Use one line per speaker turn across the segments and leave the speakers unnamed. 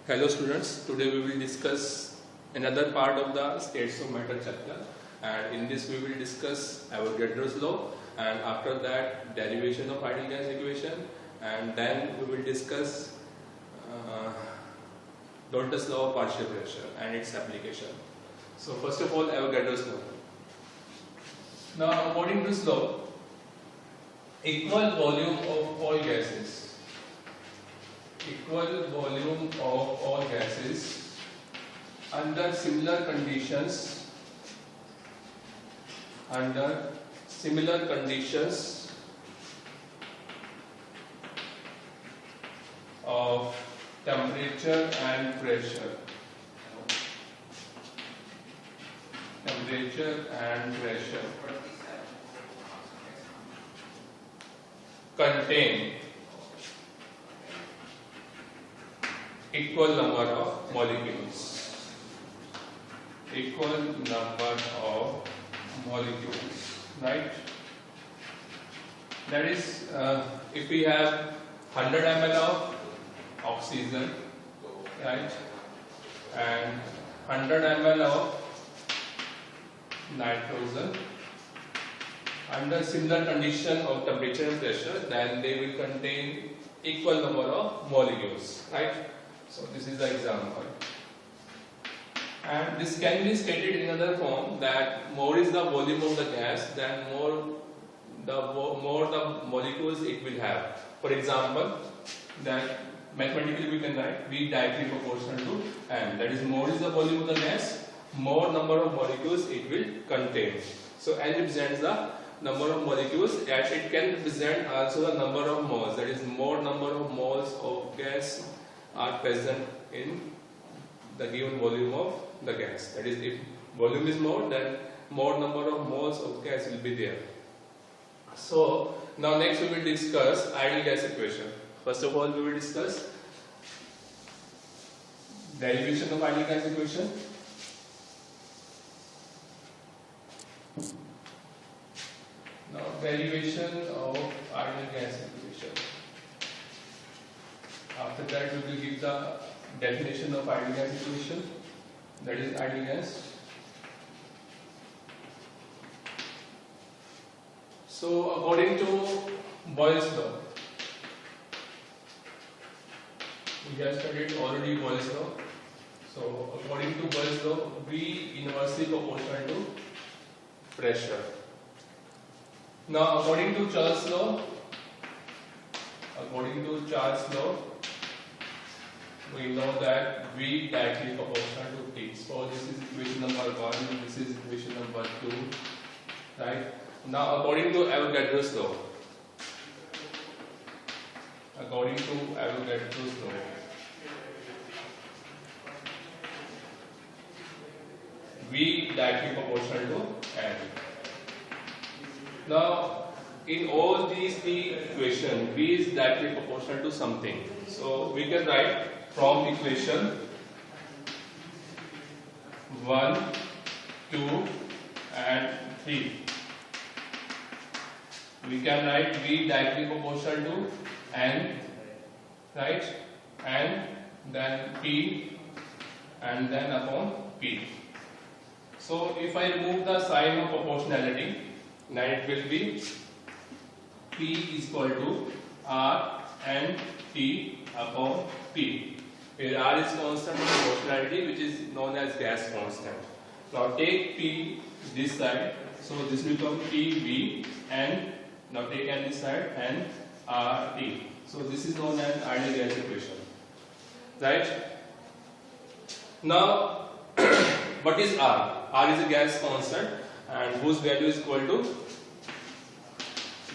Hello students, today we will discuss another part of the states of matter chapter, and in this we will discuss Avogadro's law, and after that derivation of ideal gas equation, and then we will discuss Dalton's law of partial pressure and its application. So first of all, Avogadro's law. Now according to this law, equal volume of all gases under similar conditions of temperature and pressure contain equal number of molecules, right? That is, if we have 100 ml of oxygen, right, and 100 ml of nitrogen under similar condition of temperature and pressure, then they will contain equal number of molecules, right? So this is the example, and this can be stated in another form, that more is the volume of the gas, then more the molecules it will have. For example, that mathematically we can write V directly proportional to M, that is, more is the volume of the gas, more number of molecules it will contain. So N represents the number of molecules, and it can represent also the number of moles, that is, more number of moles of gas are present in the given volume of the gas. That is, if volume is more, then more number of moles of gas will be there. So now next we will discuss ideal gas equation. First of all, we will discuss derivation of ideal gas equation. Now derivation of ideal gas equation. After that, we will give the definition of ideal gas equation, that is ideal gas. So according to Boyle's law, we have studied already Boyle's law. So according to Boyle's law, V inversely proportional to pressure. Now according to Charles' law, we know that V directly proportional to T. So this is equation number 1, this is equation number 2, right? Now according to Avogadro's law, V directly proportional to N. Now in all these three equations, V is directly proportional to something. So we can write from equation 1, 2 and 3. We can write V directly proportional to N, right, and then P, and then upon P. So if I remove the sign of proportionality, then it will be P is equal to R and T upon P, where R is constant in proportionality, which is known as gas constant. Now take P this side, so this will become PV, and now take N this side and RT. So this is known as ideal gas equation, right? Now what is R? R is a gas constant, and whose value is equal to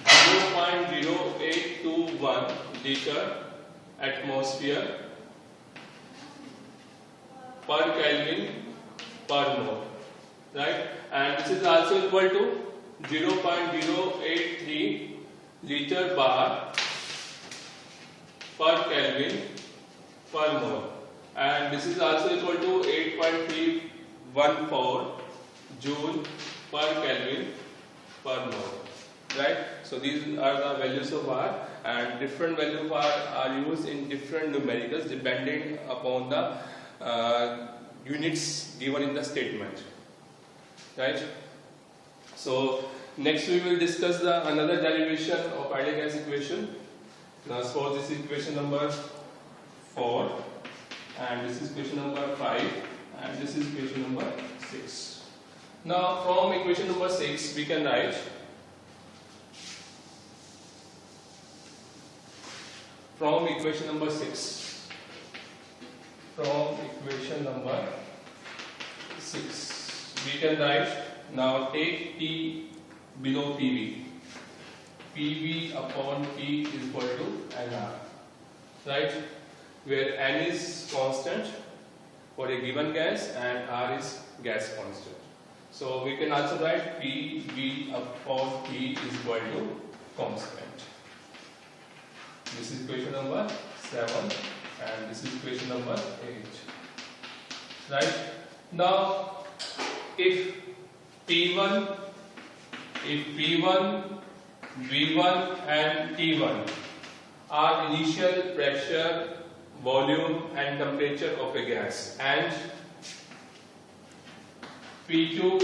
0.0821 liter atmosphere per Kelvin per mole, right? And this is also equal to 0.083 liter bar per Kelvin per mole, and this is also equal to 8.314 joule per Kelvin per mole, right? So these are the values of R, and different values are used in different numericals depending upon the units given in the statement, right? So next we will discuss another derivation of ideal gas equation. Now suppose this is equation number 4 and this is equation number 5 and this is equation number 6. Now from equation number 6 we can write from equation number 6 we can write, now take T below PV. PV upon T is equal to NR, right? Where N is constant for a given gas and R is gas constant. So we can also write PV upon T is equal to constant. This is equation number 7 and this is equation number 8. Right? Now if P1, V1 and T1 are initial pressure, volume and temperature of a gas, and P2,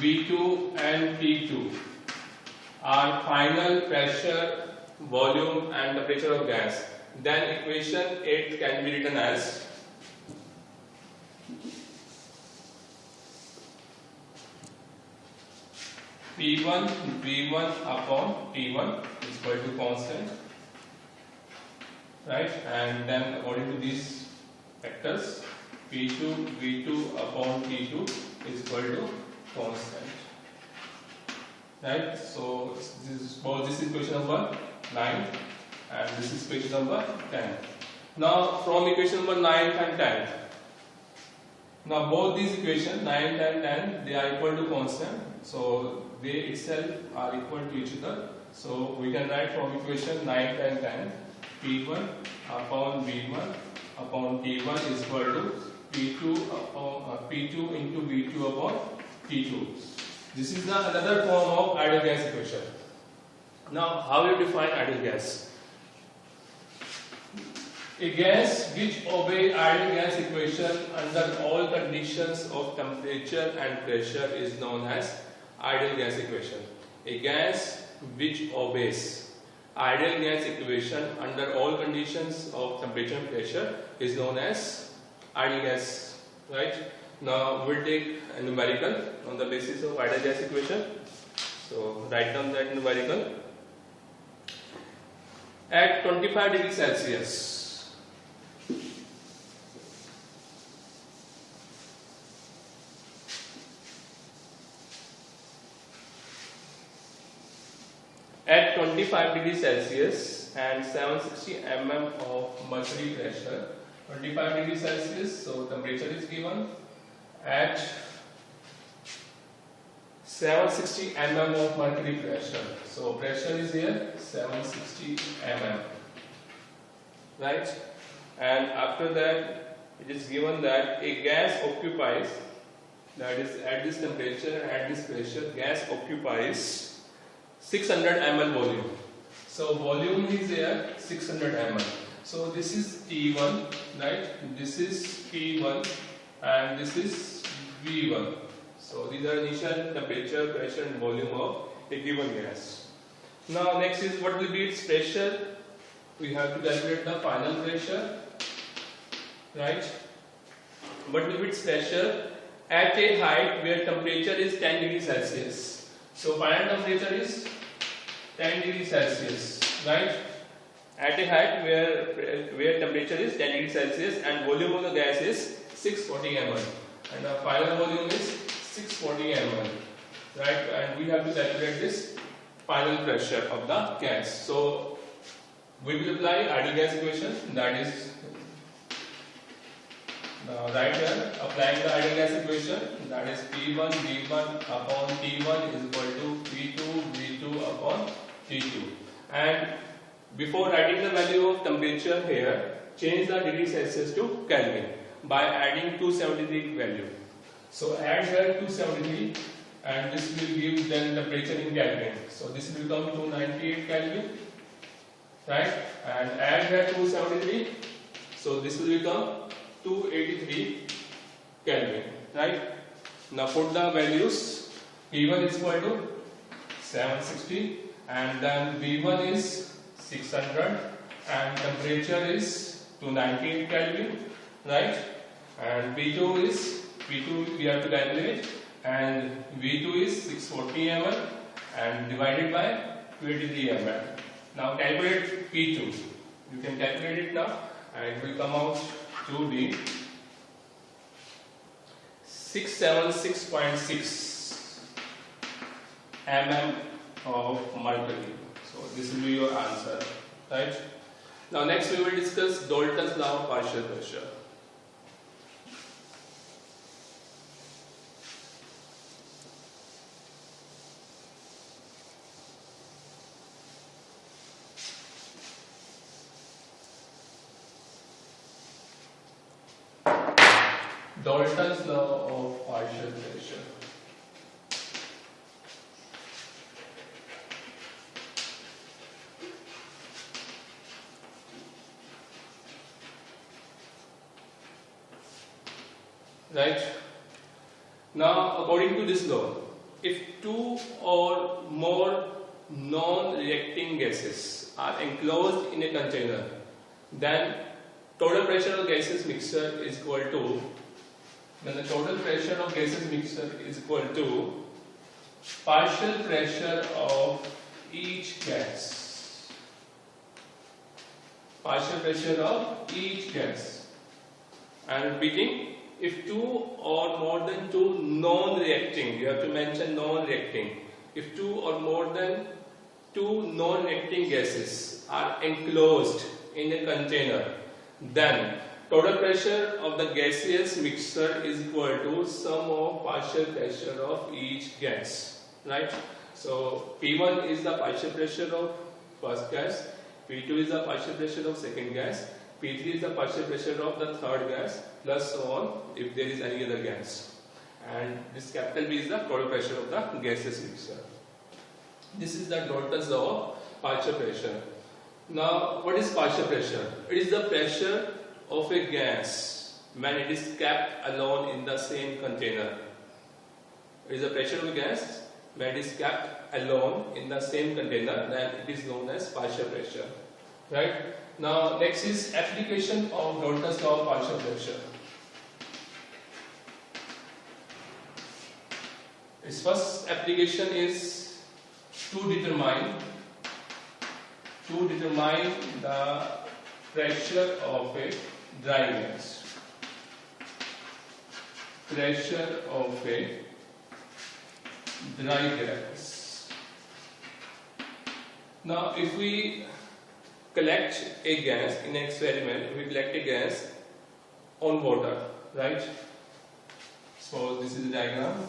V2 and T2 are final pressure, volume and temperature of gas, then equation 8 can be written as P1 V1 upon T1 is equal to constant, right? And then according to these factors, P2 V2 upon T2 is equal to constant, right? So this is equation number 9 and this is equation number 10. Now from equation number 9 and 10, now both these equations 9, 10, 10 they are equal to constant, so they itself are equal to each other. So we can write from equation 9, 10, 10 P1 upon V1 upon T1 is equal to P2 into V2 upon T2. This is another form of ideal gas equation. Now how you define ideal gas? A gas which obeys ideal gas equation under all conditions of temperature and pressure is known as ideal gas equation. A gas which obeys ideal gas equation under all conditions of temperature and pressure is known as ideal gas, right? Now we'll take a numerical on the basis of ideal gas equation. So write down that numerical. At 25 degrees Celsius, at 25 degrees Celsius and 760 mm of mercury pressure, 25 degrees Celsius, so temperature is given, at 760 mm of mercury pressure, so pressure is here 760 mm, right? And after that it is given that a gas occupies, that is at this temperature, at this pressure, gas occupies 600 ml volume. So volume is here 600 ml. So this is T1, right? This is P1 and this is V1. So these are initial temperature, pressure and volume of a given gas. Now next is what will be its pressure. We have to calculate the final pressure, right? What will be its pressure at a height where temperature is 10 degrees Celsius. So final temperature is 10 degrees Celsius, right? At a height where temperature is 10 degrees Celsius and volume of the gas is 640 ml and the final volume is 640 ml, right? And we have to calculate this final pressure of the gas. So we will apply ideal gas equation, that is right here, applying the ideal gas equation, that is P1 V1 upon T1 is equal to P2 V2 upon T2. And before writing the value of temperature here, change the degree Celsius to Kelvin by adding 273 value. So add here 273 and this will give then temperature in Kelvin. So this will come to 98 Kelvin, right? And add here 273, so this will become 283 Kelvin, right? Now put the values. P1 is equal to 760 and then V1 is 600 and temperature is 298 Kelvin, right? And P2 we have to calculate, and V2 is 640 ml and divided by 283 ml. Now calculate P2. You can calculate it now and it will come out to be 676.6 mm of mercury. So this will be your answer, right? Now next we will discuss Dalton's law of partial pressure. Dalton's law of partial pressure. Right? Now, according to this law, if two or more non-reacting gases are enclosed in a container, then total pressure of gases mixture is equal to partial pressure of each gas. Partial pressure of each gas. And repeating, if two or more than two non-reacting, you have to mention non-reacting. If two or more than two non-reacting gases are enclosed in a container, then total pressure of the gaseous mixture is equal to sum of partial pressure of each gas, right? So P1 is the partial pressure of first gas, P2 is the partial pressure of second gas, P3 is the partial pressure of the third gas, plus so on if there is any other gas. And this capital B is the total pressure of the gaseous mixture. This is the Dalton's law of partial pressure. Now, what is partial pressure? It is the pressure of a gas when it is kept alone in the same container. It is the pressure of a gas when it is kept alone in the same container, then it is known as partial pressure. Right? Now, next is application of Dalton's law of partial pressure. Its first application is to determine the pressure of a dry gas. Pressure of a dry gas. Now, if we collect a gas in an experiment, we collect a gas on water, right? So this is the diagram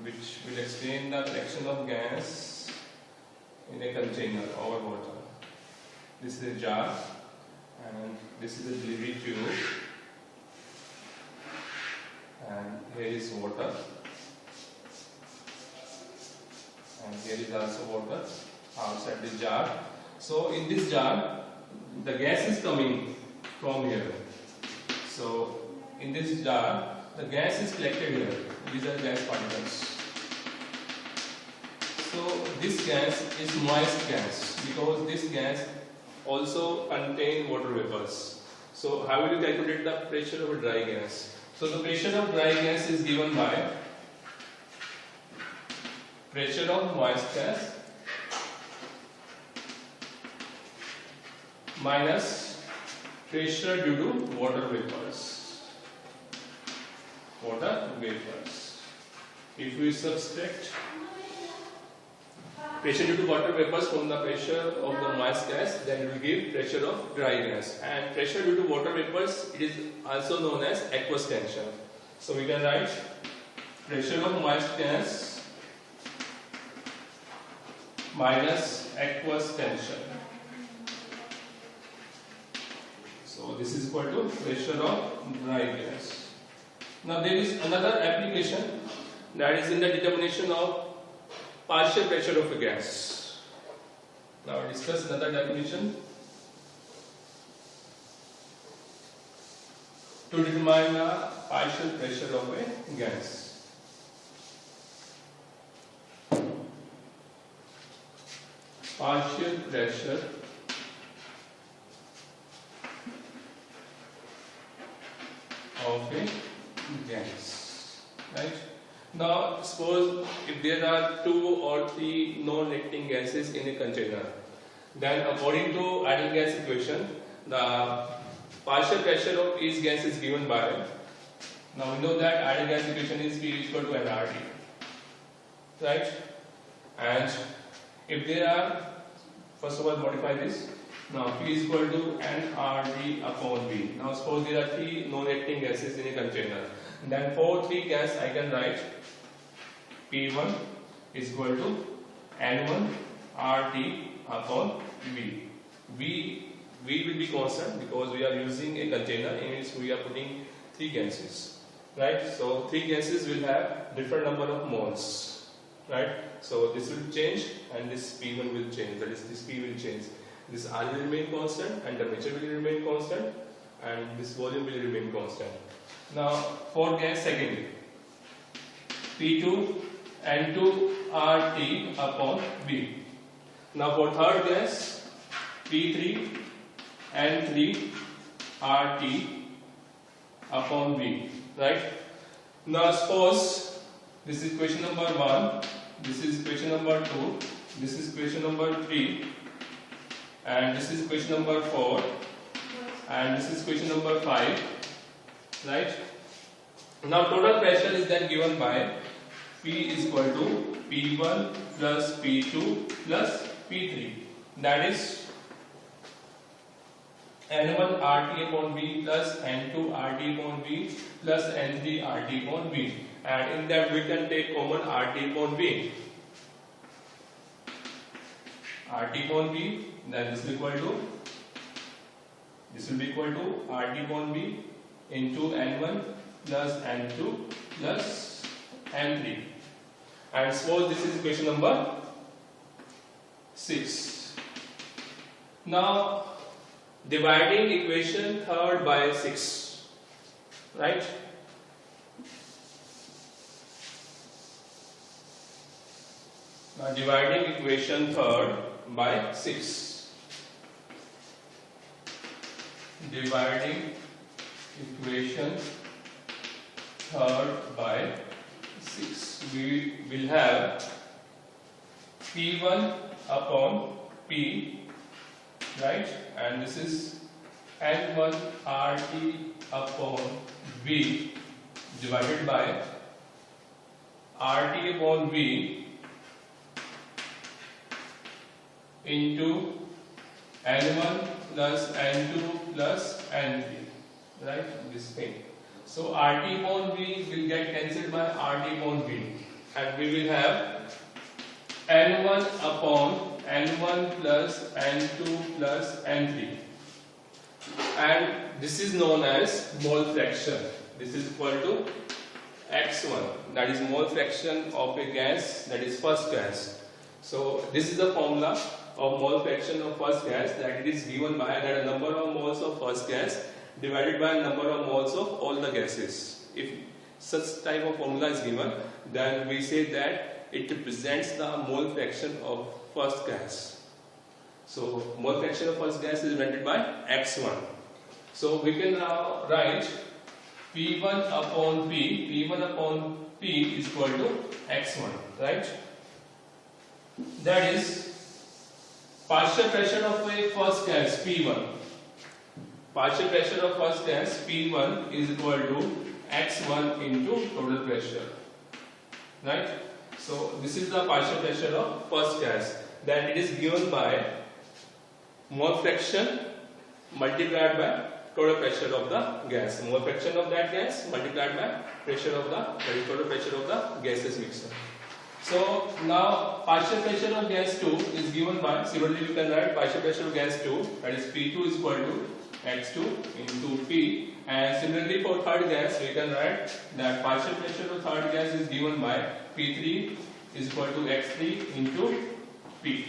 which will explain the collection of gas in a container over water. This is a jar and this is a delivery tube, and here is water, and here is also water outside the jar. So in this jar the gas is coming from here. So in this jar the gas is collected here. These are gas particles. So this gas is moist gas because this gas also contains water vapors. So how will you calculate the pressure of a dry gas? So the pressure of dry gas is given by pressure of moist gas minus pressure due to water vapors. Water vapors. If we subtract pressure due to water vapors from the pressure of the moist gas, then it will give pressure of dry gas. And pressure due to water vapors, it is also known as aqueous tension. So we can write pressure of moist gas minus aqueous tension. So this is equal to pressure of dry gas. Now there is another application, that is in the determination of partial pressure of a gas. Now discuss another definition. To determine the partial pressure of a gas. Partial pressure of a gas. Right? Now suppose if there are 2 or 3 non-reacting gases in a container, then according to ideal gas equation, the partial pressure of each gas is given by, now we know that ideal gas equation is P equal to nRT, right? And if there are, first of all modify this, now P is equal to nRT upon V. Now suppose there are 3 non-reacting gases in a container, then for 3 gas I can write P1 is equal to N1 RT upon V. V will be constant because we are using a container in which we are putting 3 gases, right? So 3 gases will have different number of moles, right? So this will change and this P1 will change, that is this P will change. This R will remain constant and temperature will remain constant and this volume will remain constant. Now for gas second, P2 N2 RT upon V. Now for third gas, P3 N3 RT upon V, right? Now suppose this is equation number 1, this is equation number 2, this is equation number 3, and this is equation number 4, and this is equation number 5, right? Now total pressure is then given by P is equal to P1 plus P2 plus P3, that is N1 RT upon V plus N2 RT upon V plus N3 RT upon V, and in that we can take common RT upon V. RT upon V, then this will be equal to RT upon V into N1 plus N2 plus N3, and suppose this is equation number 6. Now dividing equation third by 6, right? Now dividing equation third by 6. Dividing equation third by 6. We will have P1 upon P, right? And this is N1 RT upon V divided by RT upon V into N1 plus N2 plus N3, right? This thing. So RT upon V will get cancelled by RT upon V, and we will have N1 upon N1 plus N2 plus N3, and this is known as mole fraction. This is equal to X1, that is mole fraction of a gas, that is first gas. So this is the formula of mole fraction of first gas, that it is given by that number of moles of first gas divided by number of moles of all the gases. If such type of formula is given, then we say that it represents the mole fraction of first gas. So mole fraction of first gas is represented by X1. So we can now write P1 upon P, P1 upon P is equal to X1, right? That is partial pressure of a first gas P1. Partial pressure of first gas P1 is equal to X1 into total pressure, right? So this is the partial pressure of first gas. Then it is given by mole fraction multiplied by total pressure of the gas. Mole fraction of that gas multiplied by pressure of the, that is total pressure of the gases mixture. So now partial pressure of gas 2 is given by, similarly we can write partial pressure of gas 2, that is P2 is equal to X2 into P, and similarly for third gas we can write that partial pressure of third gas is given by P3 is equal to X3 into P.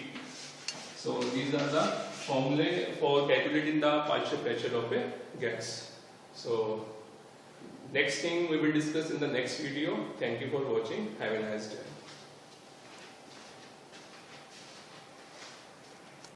So these are the formulae for calculating the partial pressure of a gas. So next thing we will discuss in the next video. Thank you for watching. Have a nice day.